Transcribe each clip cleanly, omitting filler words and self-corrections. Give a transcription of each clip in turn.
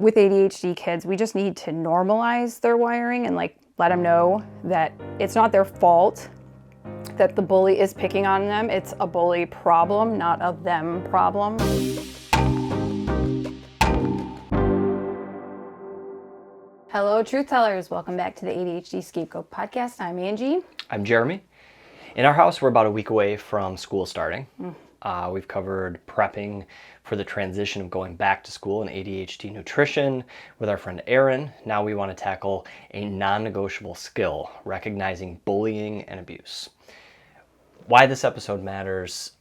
with ADHD kids, we just need to normalize their wiring and like let them know that it's not their fault that the bully is picking on them. It's a bully problem, not a them problem. Hello, truth tellers. Welcome back to the ADHD Scapegoat Podcast. I'm Angie. I'm Jeremy. In our house, we're about a week away from school starting. We've covered prepping for the transition of going back to school and ADHD nutrition with our friend Erin. Now we want to tackle a non-negotiable skill, recognizing bullying and abuse. Why this episode matters,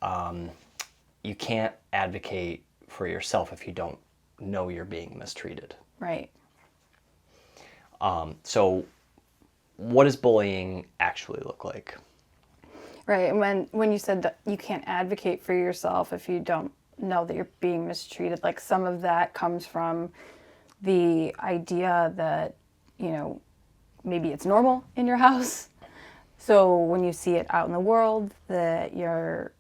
you can't advocate for yourself if you don't know you're being mistreated. Right. So what does bullying actually look like? Right, and when you said that you can't advocate for yourself if you don't know that you're being mistreated, like some of that comes from the idea that, you know, maybe it's normal in your house. So when you see it out in the world that you're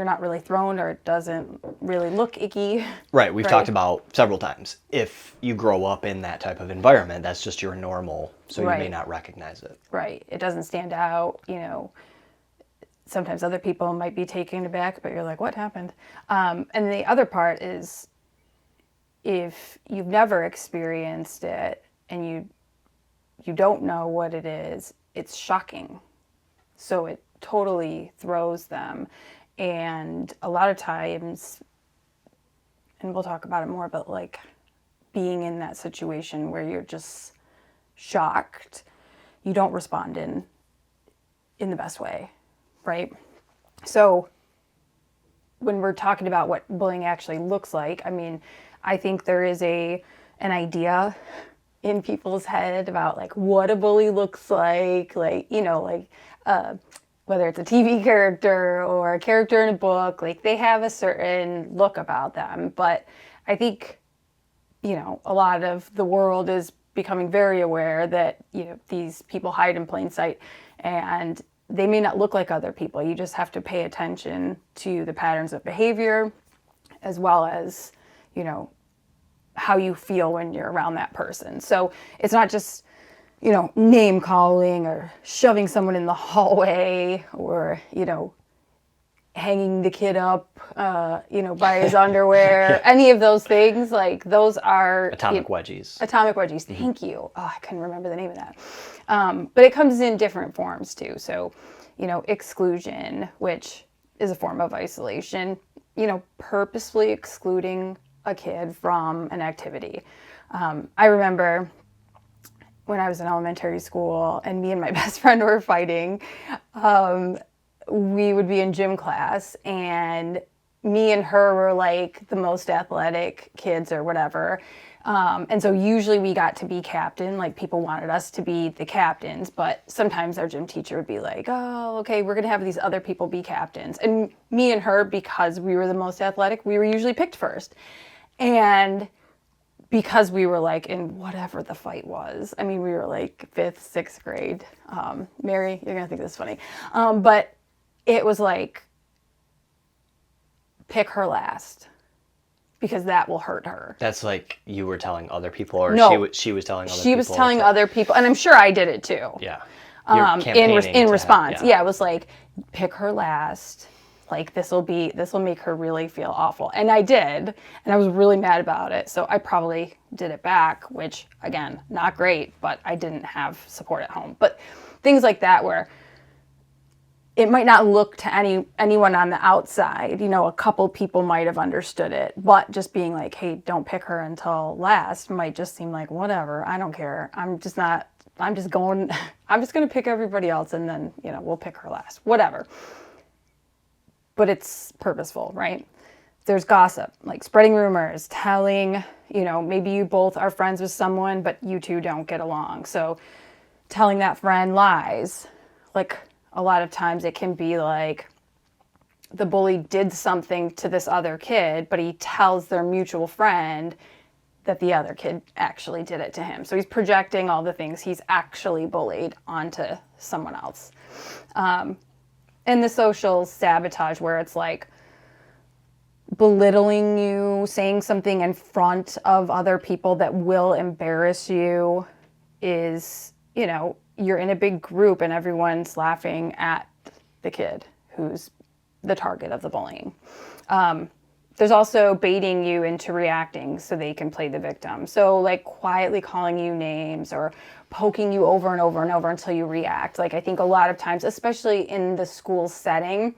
not really thrown or it doesn't really look icky. Right, we've talked about several times. If you grow up in that type of environment, that's just your normal, so you may not recognize it. Right, it doesn't stand out, you know. Sometimes other people might be taken aback, but you're like, what happened? And the other part is if you've never experienced it and you don't know what it is, it's shocking. So it totally throws them. And a lot of times, and we'll talk about it more, but like being in that situation where you're just shocked, you don't respond in the best way, right? So when we're talking about what bullying actually looks like, I mean, I think there is an idea in people's head about like what a bully looks like, you know, like whether it's a TV character or a character in a book, like they have a certain look about them. But I think, you know, a lot of the world is becoming very aware that, you know, these people hide in plain sight and they may not look like other people. You just have to pay attention to the patterns of behavior as well as, you know, how you feel when you're around that person. So it's not just, you know, name calling or shoving someone in the hallway or, you know, hanging the kid up, you know, by his underwear, any of those things. Like those are Atomic wedgies. Atomic wedgies. Thank you. Oh, I couldn't remember the name of that. But it comes in different forms too. So, you know, exclusion, which is a form of isolation, you know, purposefully excluding a kid from an activity. I remember when I was in elementary school and me and my best friend were fighting, we would be in gym class and me and her were like the most athletic kids or whatever. And so usually we got to be captain, like people wanted us to be the captains, but sometimes our gym teacher would be like, oh, okay, we're going to have these other people be captains. And me and her, because we were the most athletic, we were usually picked first. And because we were like in whatever the fight was. I mean, we were like 5th, 6th grade. Mary, you're going to think this is funny. But it was like, pick her last because that will hurt her. That's like you were telling other people or no, she was telling other people? She was telling other people. And I'm sure I did it too. Yeah. In response. Yeah, it was like, pick her last. Like this will make her really feel awful. And I did, and I was really mad about it. So I probably did it back, which again, not great, but I didn't have support at home. But things like that where it might not look to anyone on the outside, you know, a couple people might have understood it, but just being like, hey, don't pick her until last might just seem like, whatever, I don't care. I'm just going to pick everybody else and then, you know, we'll pick her last, whatever. But it's purposeful, right? There's gossip, like spreading rumors, telling, you know, maybe you both are friends with someone, but you two don't get along. So telling that friend lies. Like a lot of times it can be like the bully did something to this other kid, but he tells their mutual friend that the other kid actually did it to him. So he's projecting all the things he's actually bullied onto someone else. And the social sabotage where it's like, belittling you, saying something in front of other people that will embarrass you is, you're in a big group and everyone's laughing at the kid who's the target of the bullying. There's also baiting you into reacting so they can play the victim. So like quietly calling you names or poking you over and over and over until you react. Like I think a lot of times, especially in the school setting,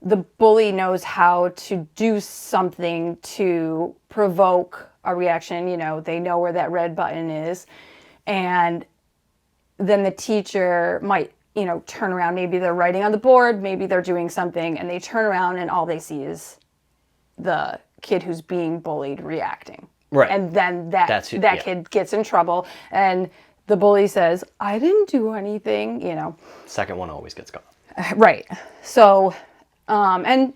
the bully knows how to do something to provoke a reaction. They know where that red button is. And then the teacher might, turn around. Maybe they're writing on the board, maybe they're doing something, and they turn around and all they see is the kid who's being bullied reacting. Right. And then that kid gets in trouble and the bully says, I didn't do anything, Second one always gets gone. Right. So, and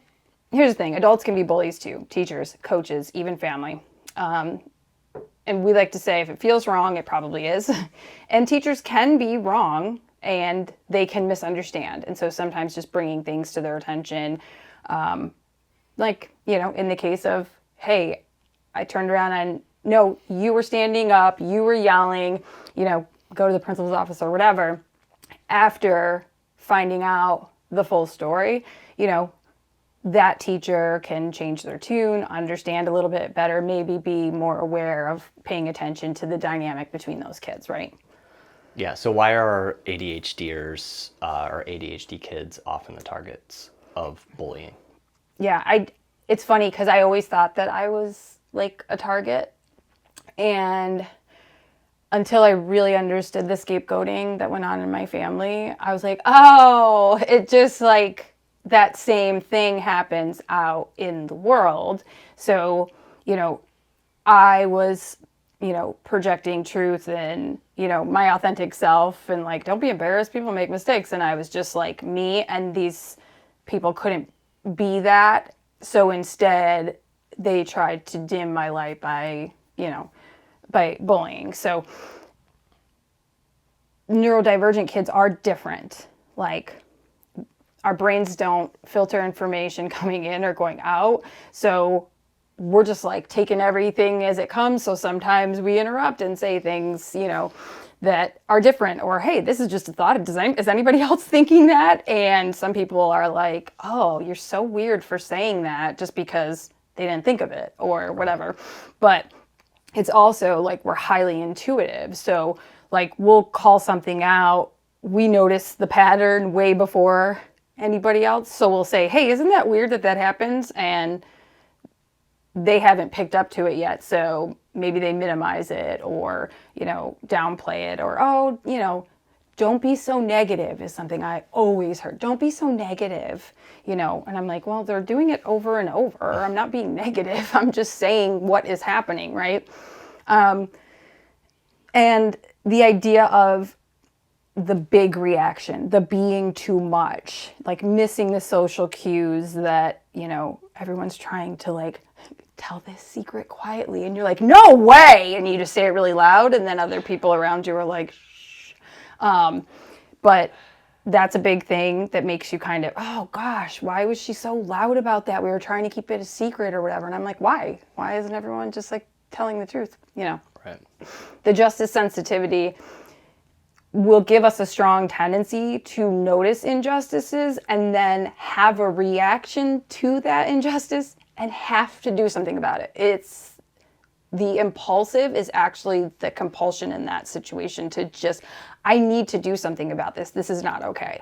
here's the thing, adults can be bullies too, teachers, coaches, even family. And we like to say if it feels wrong, it probably is. And teachers can be wrong and they can misunderstand. And so sometimes just bringing things to their attention, in the case of, hey, I turned around and no, you were standing up, you were yelling, go to the principal's office or whatever. After finding out the full story, that teacher can change their tune, understand a little bit better, maybe be more aware of paying attention to the dynamic between those kids, right? Yeah, so why are ADHDers or ADHD kids often the targets of bullying? Yeah, it's funny because I always thought that I was like a target. And until I really understood the scapegoating that went on in my family, I was like, oh, it just like that same thing happens out in the world. So, I was, projecting truth and, my authentic self and like, don't be embarrassed, people make mistakes. And I was just like me, and these people couldn't be that. So instead they tried to dim my light by bullying. So neurodivergent kids are different. Like our brains don't filter information coming in or going out. So we're just like taking everything as it comes. So sometimes we interrupt and say things, that are different, or, hey, this is just a thought. Is anybody else thinking that? And some people are like, oh, you're so weird for saying that just because they didn't think of it or whatever. But it's also like we're highly intuitive. So like we'll call something out. We notice the pattern way before anybody else. So we'll say, hey, isn't that weird that happens? And they haven't picked up to it yet. So maybe they minimize it or, downplay it or, don't be so negative is something I always heard. Don't be so negative, and I'm like, well, they're doing it over and over. I'm not being negative. I'm just saying what is happening, right? And the idea of the big reaction, the being too much, like missing the social cues that, everyone's trying to like tell this secret quietly and you're like, no way. And you just say it really loud. And then other people around you are like, shh. But that's a big thing that makes you kind of, oh gosh, why was she so loud about that? We were trying to keep it a secret or whatever. And I'm like, why? Why isn't everyone just like telling the truth? Right. The justice sensitivity will give us a strong tendency to notice injustices and then have a reaction to that injustice and have to do something about it. It's the impulsive is actually the compulsion in that situation to just, I need to do something about this. This is not okay.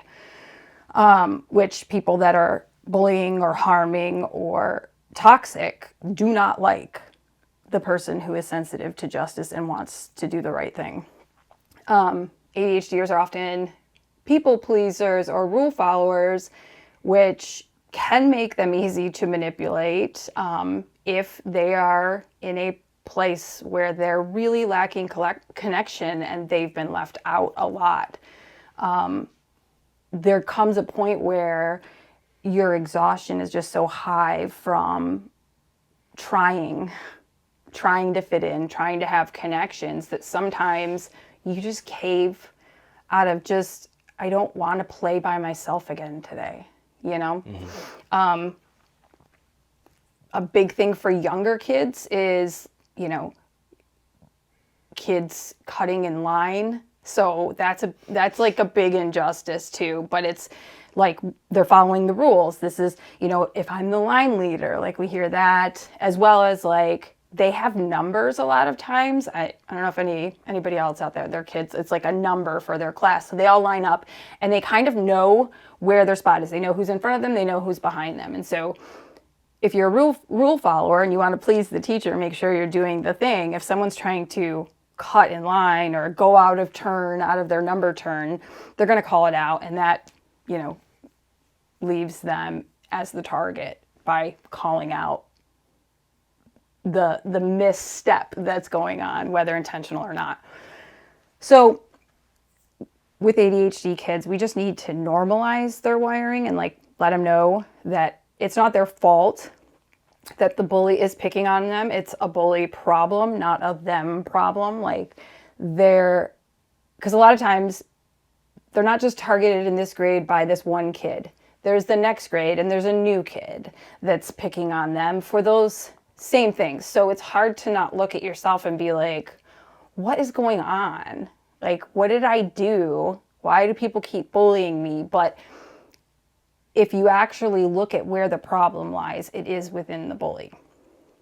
Which people that are bullying or harming or toxic do not like the person who is sensitive to justice and wants to do the right thing. ADHDers are often people pleasers or rule followers, which can make them easy to manipulate if they are in a place where they're really lacking connection and they've been left out a lot. There comes a point where your exhaustion is just so high from trying to fit in, trying to have connections, that sometimes you just cave out of just, I don't want to play by myself again today, Mm-hmm. a big thing for younger kids is, kids cutting in line. So that's like a big injustice too, but it's like they're following the rules. This is, if I'm the line leader, like we hear that, as well as like they have numbers a lot of times. I don't know if anybody else out there, their kids, it's like a number for their class. So they all line up and they kind of know where their spot is. They know who's in front of them. They know who's behind them. And so if you're a rule follower and you want to please the teacher, make sure you're doing the thing. If someone's trying to cut in line or go out of their number turn, they're going to call it out. And that, leaves them as the target by calling out the misstep that's going on, whether intentional or not. So with ADHD kids, we just need to normalize their wiring and like let them know that it's not their fault that the bully is picking on them. It's a bully problem, not a them problem. Like because a lot of times they're not just targeted in this grade by this one kid. There's the next grade and there's a new kid that's picking on them for those same things. So it's hard to not look at yourself and be like, what is going on? Like, what did I do? Why do people keep bullying me? But if you actually look at where the problem lies, it is within the bully.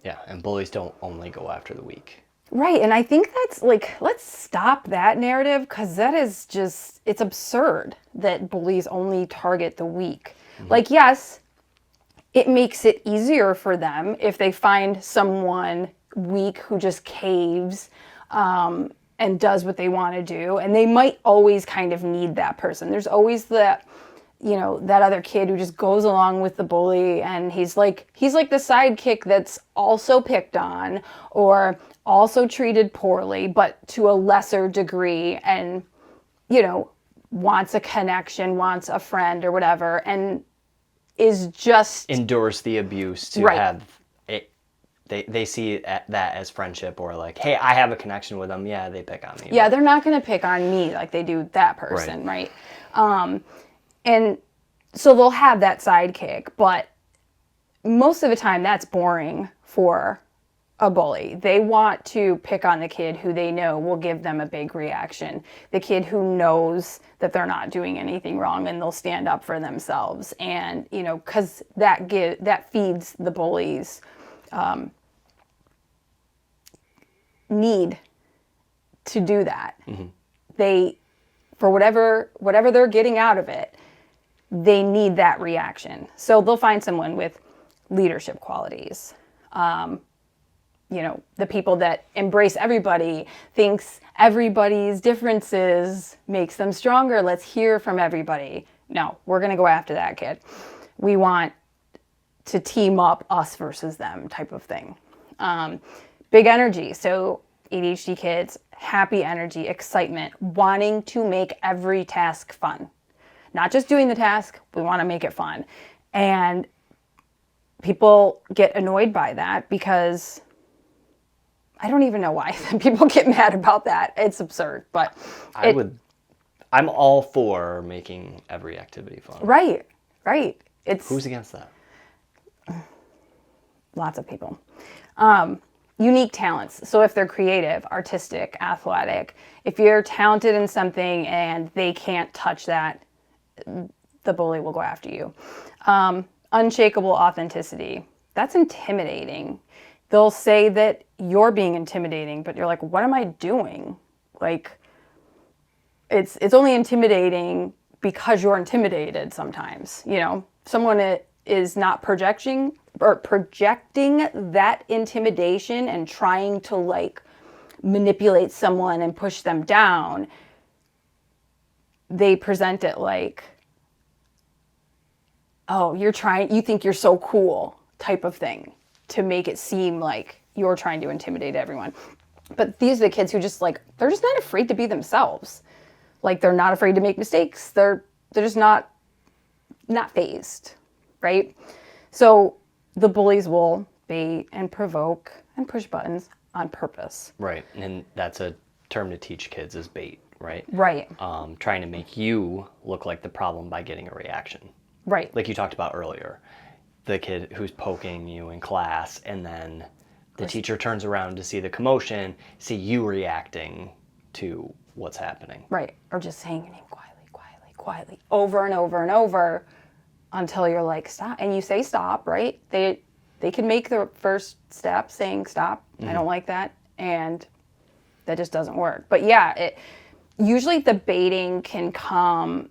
Yeah, and bullies don't only go after the weak. Right, and I think that's like, let's stop that narrative, because that is just, it's absurd that bullies only target the weak. Mm-hmm. Like, yes, it makes it easier for them if they find someone weak who just caves and does what they want to do, and they might always kind of need that person. There's always that other kid who just goes along with the bully, and he's like the sidekick that's also picked on or also treated poorly, but to a lesser degree, and wants a connection, wants a friend or whatever, and is just endorse the abuse to right. have it. They see that as friendship, or like, hey, I have a connection with them. Yeah, they pick on me. Yeah, they're not going to pick on me like they do that person, right? And so they'll have that sidekick, but most of the time that's boring for a bully. They want to pick on the kid who they know will give them a big reaction. The kid who knows that they're not doing anything wrong and they'll stand up for themselves. And, because that feeds the bullies need to do that. Mm-hmm. They, for whatever they're getting out of it, they need that reaction. So they'll find someone with leadership qualities. The people that embrace everybody, thinks everybody's differences makes them stronger. Let's hear from everybody. No, we're going to go after that kid. We want to team up, us versus them type of thing. Big energy. So ADHD kids, happy energy, excitement, wanting to make every task fun. Not just doing the task, we want to make it fun. And people get annoyed by that because I don't even know why people get mad about that. It's absurd, but I'm all for making every activity fun. Right. Who's against that? Lots of people. Unique talents. So if they're creative, artistic, athletic, if you're talented in something and they can't touch that, the bully will go after you. Unshakable authenticity. That's intimidating. They'll say that you're being intimidating, but you're like, what am I doing? Like, it's only intimidating because you're intimidated sometimes. Someone is not projecting that intimidation and trying to like manipulate someone and push them down. They present it like, oh, you think you're so cool type of thing, to make it seem like you're trying to intimidate everyone. But these are the kids who just like, they're just not afraid to be themselves. Like, they're not afraid to make mistakes. They're just not fazed, right? So the bullies will bait and provoke and push buttons on purpose. Right, and that's a term to teach kids is bait, right? Right. Trying to make you look like the problem by getting a reaction. Right. Like you talked about earlier. the kid who's poking you in class, and then the teacher turns around to see the commotion, see you reacting to what's happening. Right. Or just saying your name quietly, over and over and over until you're like, stop. And you say stop, right? They can make the first step saying stop. I don't like that. And that just doesn't work. But yeah, usually the baiting can come,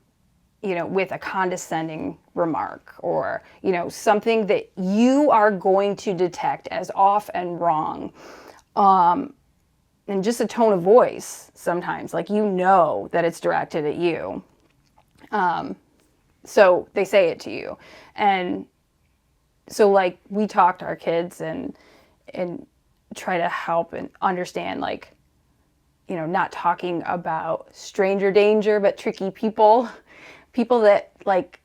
with a condescending remark or, something that you are going to detect as off and wrong. And just a tone of voice sometimes, like, that it's directed at you. So they say it to you. And so, like, we talk to our kids and try to help and understand, like, not talking about stranger danger, but tricky people that, like,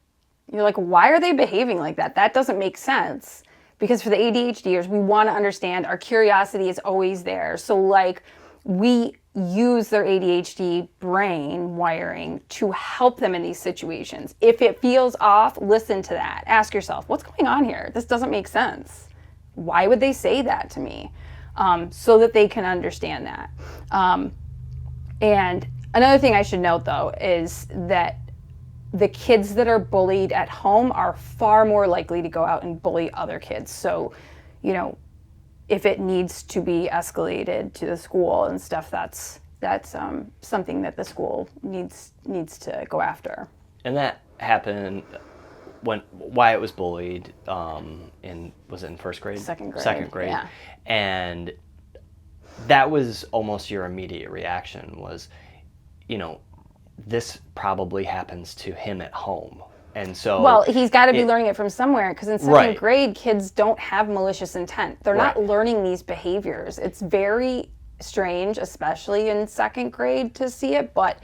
you're like, why are they behaving like that? That doesn't make sense. Because for the ADHDers, we want to understand, our curiosity is always there. So, like, we use their ADHD brain wiring to help them in these situations. If it feels off, listen to that. Ask yourself, what's going on here? This doesn't make sense. Why would they say that to me? So that they can understand that. And another thing I should note, though, is that the kids that are bullied at home are far more likely to go out and bully other kids. So, if it needs to be escalated to the school and stuff, that's something that the school needs to go after. And that happened when Wyatt was bullied was it in first grade? Second grade. Yeah. And that was almost your immediate reaction was, this probably happens to him at home. And so, well, he's got to be learning it from somewhere, because in second grade, kids don't have malicious intent. They're not learning these behaviors. It's very strange, especially in second grade, to see it. But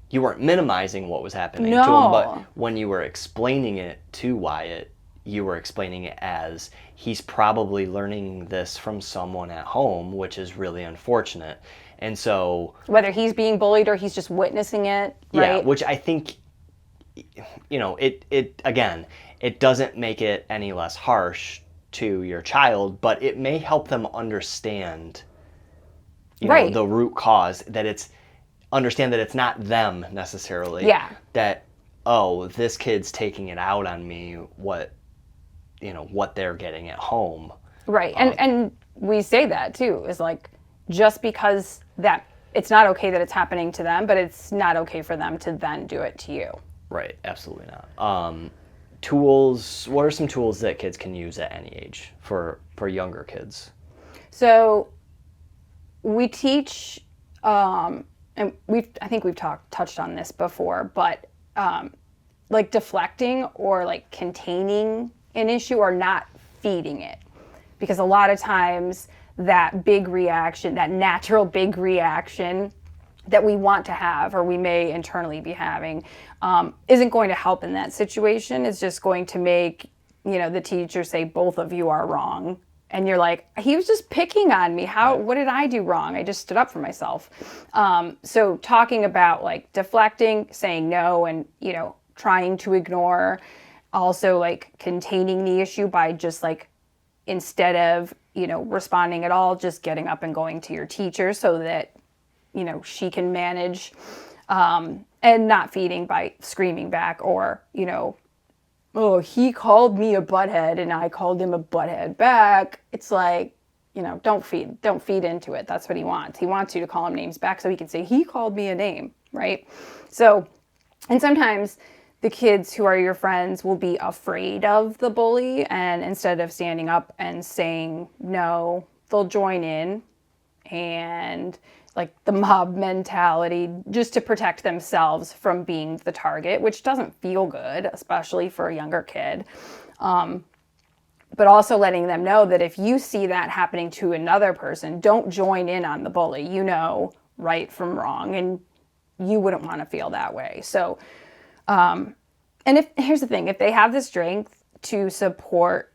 you weren't minimizing what was happening to him, but when you were explaining it to Wyatt, you were explaining it as he's probably learning this from someone at home, which is really unfortunate. And so, whether he's being bullied or he's just witnessing it, right? Yeah, which I think, it doesn't make it any less harsh to your child, but it may help them understand, the root cause, understand that it's not them necessarily. Yeah. That, this kid's taking it out on me, what they're getting at home. Right. And we say that too, is like, just because that it's not okay that it's happening to them, but it's not okay for them to then do it to you. Right, absolutely not. Tools, what are some tools that kids can use at any age for younger kids? So we teach, and I think we've touched on this before, but like deflecting or like containing an issue or not feeding it. Because a lot of times that big reaction, that natural big reaction that we want to have or we may internally be having isn't going to help in that situation. It's just going to make, the teacher say both of you are wrong. And you're like, he was just picking on me. What did I do wrong? I just stood up for myself. So talking about like deflecting, saying no, and, trying to ignore, also like containing the issue by just like, instead of, responding at all, just getting up and going to your teacher so that, she can manage, and not feeding by screaming back or, he called me a butthead and I called him a butthead back. It's like, don't feed into it. That's what he wants. He wants you to call him names back so he can say, he called me a name, right? So, and sometimes the kids who are your friends will be afraid of the bully, and instead of standing up and saying no, they'll join in and like the mob mentality just to protect themselves from being the target, which doesn't feel good, especially for a younger kid. But also letting them know that if you see that happening to another person, don't join in on the bully. Right from wrong, and you wouldn't want to feel that way. So, and here's the thing, if they have the strength to support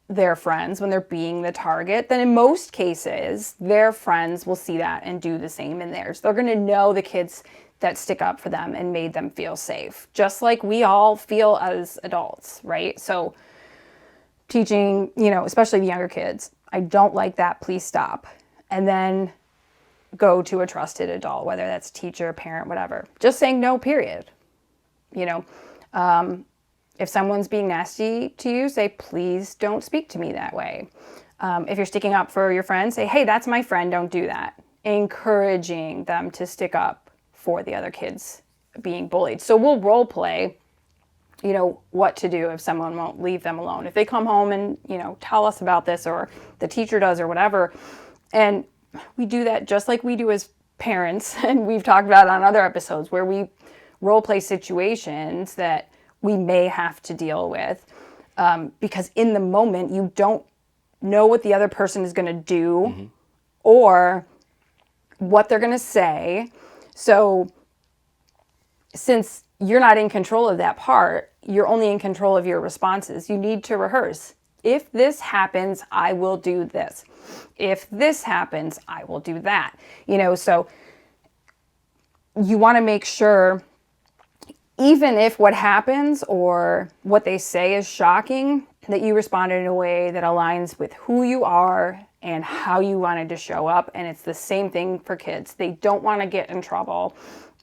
their friends when they're being the target, then in most cases, their friends will see that and do the same in theirs. They're going to know the kids that stick up for them and made them feel safe, just like we all feel as adults, right? So teaching, especially the younger kids, I don't like that, please stop. And then go to a trusted adult, whether that's teacher, parent, whatever. Just saying no, period. If someone's being nasty to you, say, please don't speak to me that way. If you're sticking up for your friend, say, hey, that's my friend, don't do that. Encouraging them to stick up for the other kids being bullied. So we'll role play, what to do if someone won't leave them alone. If they come home and, tell us about this, or the teacher does, or whatever. And we do that just like we do as parents. And we've talked about it on other episodes where we role play situations that we may have to deal with. Because in the moment, you don't know what the other person is going to do or what they're going to say. So since you're not in control of that part, you're only in control of your responses. You need to rehearse. If this happens, I will do this. If this happens, I will do that. So you want to make sure, even if what happens or what they say is shocking, that you respond in a way that aligns with who you are and how you wanted to show up. And it's the same thing for kids. They don't want to get in trouble.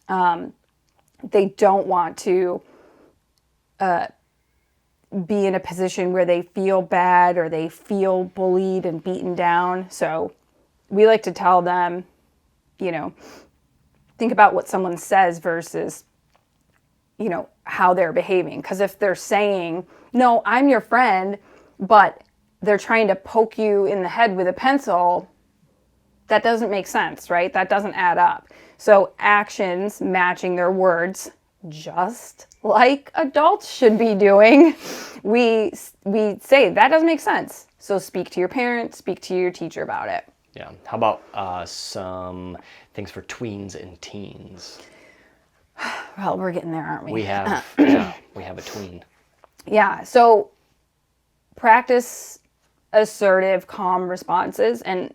They don't want to be in a position where they feel bad or they feel bullied and beaten down. So we like to tell them, think about what someone says versus, how they're behaving. Because if they're saying, no, I'm your friend, but they're trying to poke you in the head with a pencil, that doesn't make sense, right? That doesn't add up. So actions matching their words, just like adults should be doing. We say that doesn't make sense. So speak to your parents, speak to your teacher about it. Yeah. How about some things for tweens and teens? Well, we're getting there, aren't we? We have we have a tween. Yeah. So practice assertive, calm responses and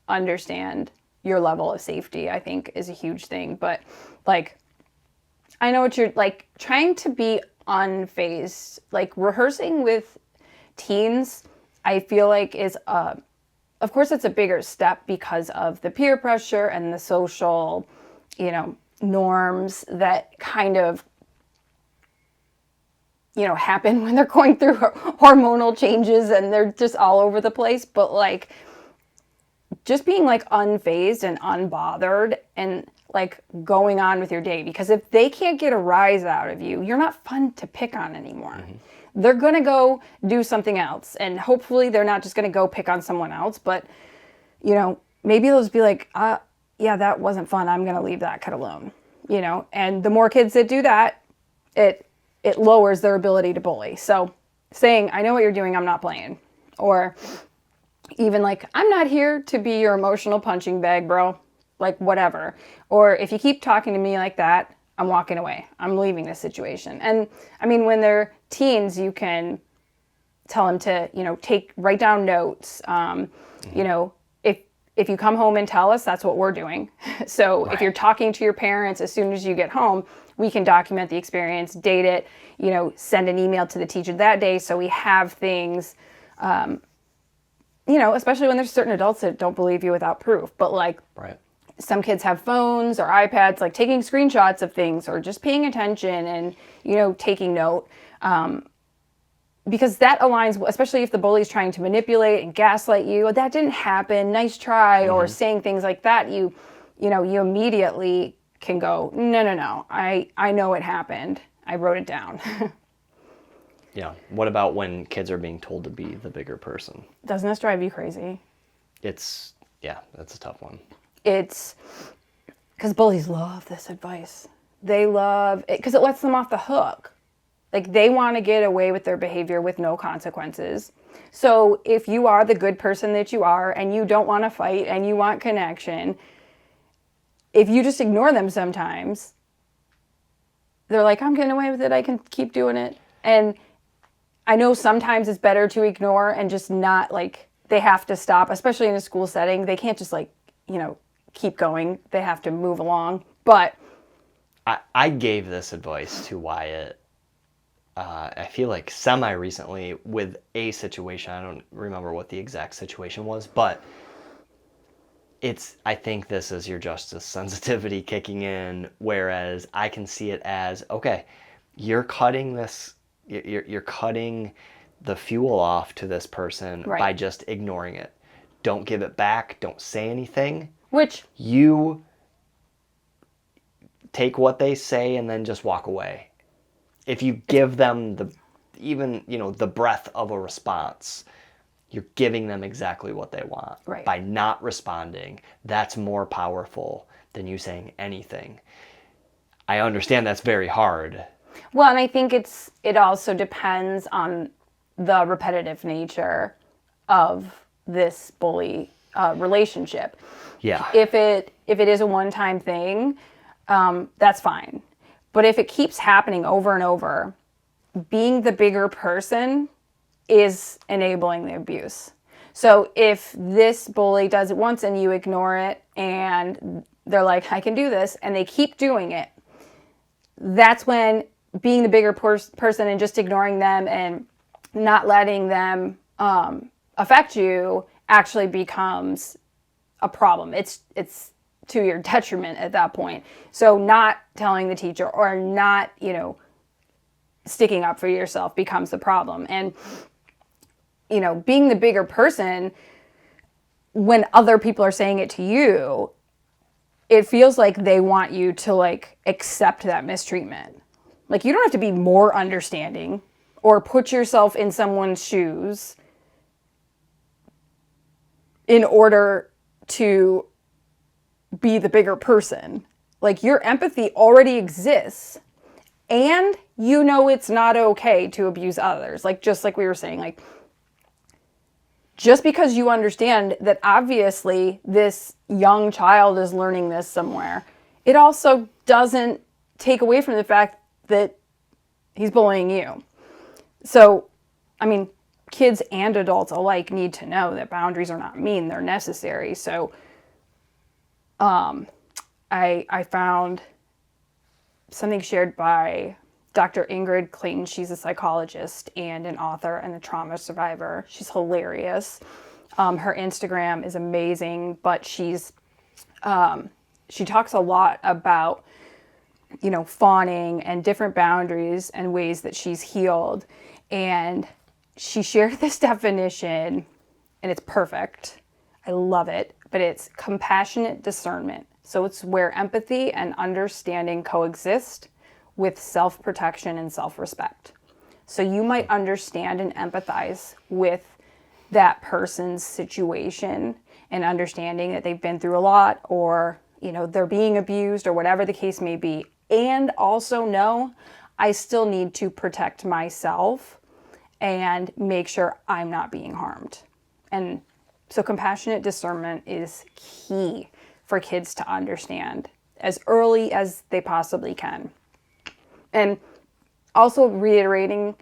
understand your level of safety, I think, is a huge thing. But I know what you're trying to be unfazed, rehearsing with teens, I feel is of course it's a bigger step because of the peer pressure and the social, norms that kind of, happen when they're going through hormonal changes and they're just all over the place. But just being unfazed and unbothered and going on with your day, because if they can't get a rise out of you, you're not fun to pick on anymore. They're going to go do something else. And hopefully they're not just going to go pick on someone else, but maybe they'll just be yeah, that wasn't fun. I'm going to leave that kid alone, and the more kids that do that, it lowers their ability to bully. So saying, I know what you're doing, I'm not playing. Or even I'm not here to be your emotional punching bag, bro. Whatever. Or if you keep talking to me like that, I'm walking away. I'm leaving this situation. And I mean, when they're teens, you can tell them to, write down notes. If you come home and tell us, that's what we're doing. So If you're talking to your parents as soon as you get home, we can document the experience, date it, send an email to the teacher that day. So we have things, especially when there's certain adults that don't believe you without proof. But right. Some kids have phones or iPads, taking screenshots of things or just paying attention and, taking note. Because that aligns, especially if the bully's trying to manipulate and gaslight you. That didn't happen. Nice try. Or saying things like that. You immediately can go, no. I know it happened. I wrote it down. Yeah. What about when kids are being told to be the bigger person? Doesn't this drive you crazy? That's a tough one. It's because bullies love this advice. They love it because it lets them off the hook. They want to get away with their behavior with no consequences. So if you are the good person that you are and you don't want to fight and you want connection, if you just ignore them sometimes, they're I'm getting away with it. I can keep doing it. And I know sometimes it's better to ignore and just not they have to stop, especially in a school setting. They can't just keep going. They have to move along. But I gave this advice to Wyatt I feel like semi-recently with a situation. I don't remember what the exact situation was, but I think this is your justice sensitivity kicking in, whereas I can see it as, okay, you're cutting the fuel off to this person Right. by just ignoring it. Don't give it back. Don't say anything. Which, You take what they say and then just walk away. If you give them the breath of a response, you're giving them exactly what they want. Right. By not responding, that's more powerful than you saying anything. I understand that's very hard. well, and I think it also depends on the repetitive nature of this bully relationship. Yeah. If it is a one-time thing, that's fine. But if it keeps happening over and over, being the bigger person is enabling the abuse. So if this bully does it once and you ignore it and they're like, I can do this, and they keep doing it, that's when being the bigger person and just ignoring them and not letting them affect you actually becomes a problem. It's to your detriment at that point. So not telling the teacher or not, sticking up for yourself becomes the problem. And, being the bigger person, when other people are saying it to you, it feels like they want you to accept that mistreatment. Like, you don't have to be more understanding or put yourself in someone's shoes in order to be the bigger person. Like, your empathy already exists, and it's not okay to abuse others. Just like we were saying, just because you understand that obviously this young child is learning this somewhere, it also doesn't take away from the fact that he's bullying you. So, kids and adults alike need to know that boundaries are not mean, they're necessary. So, I found something shared by Dr. Ingrid Clayton. She's a psychologist and an author and a trauma survivor. She's hilarious. Her Instagram is amazing, but she talks a lot about, fawning and different boundaries and ways that she's healed. And she shared this definition, and it's perfect. I love it, but it's compassionate discernment. So it's where empathy and understanding coexist with self-protection and self-respect. So you might understand and empathize with that person's situation and understanding that they've been through a lot, or, they're being abused, or whatever the case may be. And also know I still need to protect myself and make sure I'm not being harmed. And so compassionate discernment is key for kids to understand as early as they possibly can. And also reiterating,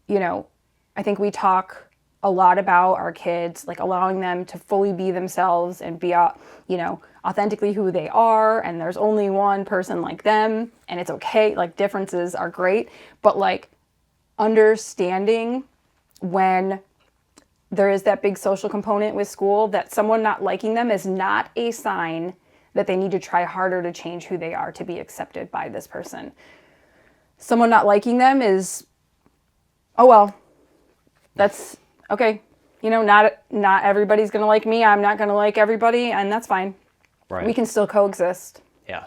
I think we talk a lot about our kids, allowing them to fully be themselves and be, authentically who they are. And there's only one person like them, and it's okay. Differences are great, but understanding when there is that big social component with school, that someone not liking them is not a sign that they need to try harder to change who they are to be accepted by this person. Someone not liking them is, oh well, that's okay. Not everybody's going to like me. I'm not going to like everybody, and that's fine. Right. We can still coexist. Yeah.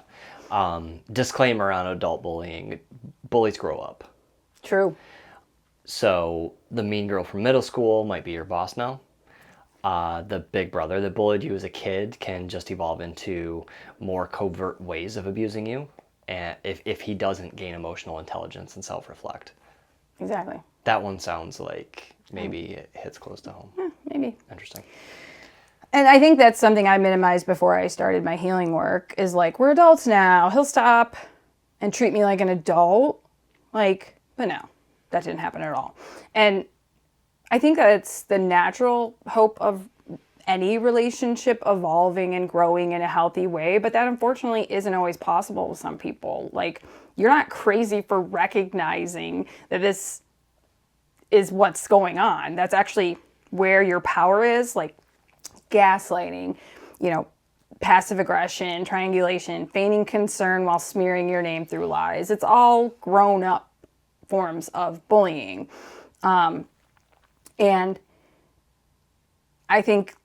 Disclaimer on adult bullying. Bullies grow up. True. So the mean girl from middle school might be your boss now. The big brother that bullied you as a kid can just evolve into more covert ways of abusing you, and if he doesn't gain emotional intelligence and self-reflect. Exactly. That one sounds like maybe it hits close to home. Maybe. Interesting. And I think that's something I minimized before I started my healing work, is we're adults now. He'll stop and treat me like an adult. But no, that didn't happen at all. And I think that it's the natural hope of any relationship evolving and growing in a healthy way, but that unfortunately isn't always possible with some people. Like, you're not crazy for recognizing that this is what's going on. That's actually where your power is, like gaslighting, passive aggression, triangulation, feigning concern while smearing your name through lies. It's all grown up forms of bullying. And I think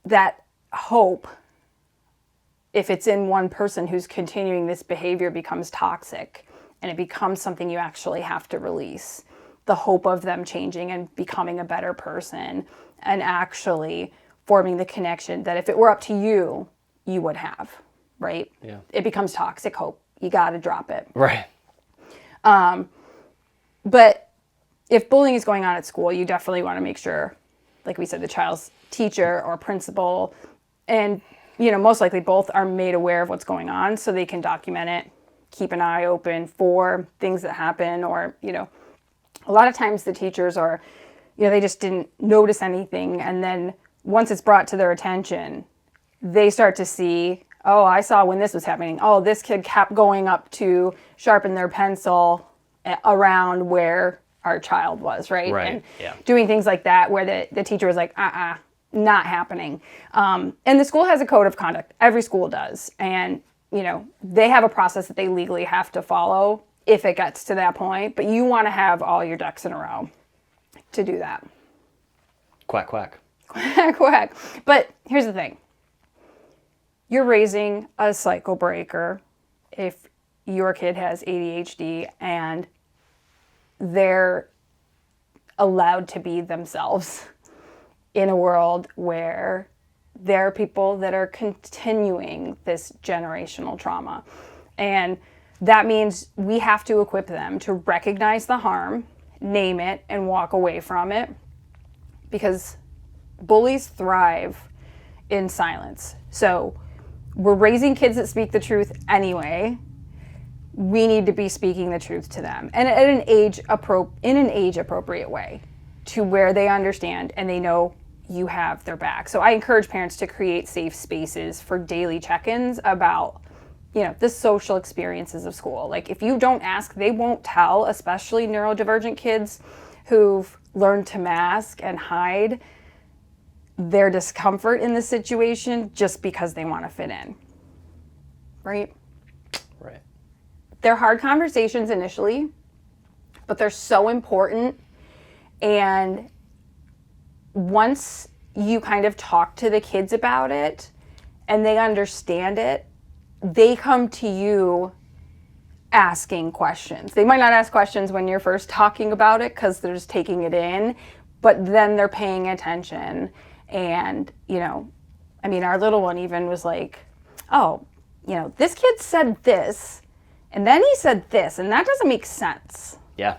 that hope, if it's in one person who's continuing this behavior, becomes toxic, and it becomes something you actually have to release. The hope of them changing and becoming a better person, and actually forming the connection that if it were up to you, you would have, right? Yeah. It becomes toxic hope. You got to drop it. Right. But if bullying is going on at school, you definitely want to make sure, like we said, the child's teacher or principal, and most likely both, are made aware of what's going on so they can document it, keep an eye open for things that happen, or a lot of times the teachers are, they just didn't notice anything, and then once it's brought to their attention, they start to see, oh, I saw when this was happening. Oh, this kid kept going up to sharpen their pencil around where our child was, right? Right, and yeah. doing things like that where the teacher was like, not happening. And the school has a code of conduct. Every school does. And, they have a process that they legally have to follow if it gets to that point. But you want to have all your ducks in a row to do that. Quack, quack. Quack, quack. But here's the thing. You're raising a cycle breaker if your kid has ADHD and they're allowed to be themselves in a world where there are people that are continuing this generational trauma. And that means we have to equip them to recognize the harm, name it, and walk away from it, because bullies thrive in silence. So we're raising kids that speak the truth anyway. We need to be speaking the truth to them, and at an age appropriate way, to where they understand and they know you have their back. So I encourage parents to create safe spaces for daily check-ins about, the social experiences of school. Like, if you don't ask, they won't tell, especially neurodivergent kids who've learned to mask and hide their discomfort in the situation just because they want to fit in. Right? Right. They're hard conversations initially, but they're so important. And once you kind of talk to the kids about it and they understand it, they come to you asking questions. They might not ask questions when you're first talking about it because they're just taking it in, but then they're paying attention. And, our little one even was like, oh, this kid said this, and then he said this, and that doesn't make sense. Yeah.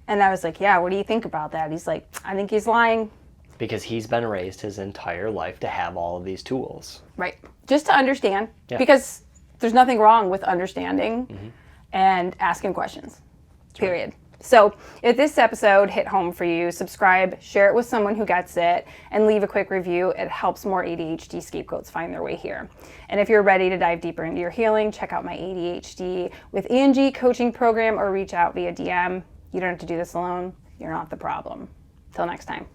And I was like, yeah, what do you think about that? He's like, I think he's lying. Because he's been raised his entire life to have all of these tools. Right. Just to understand. Yeah. Because there's nothing wrong with understanding and asking questions. Period. Right. So if this episode hit home for you, subscribe, share it with someone who gets it, and leave a quick review. It helps more ADHD scapegoats find their way here. And if you're ready to dive deeper into your healing, check out my ADHD with Angie coaching program, or reach out via DM. You don't have to do this alone. You're not the problem. Till next time.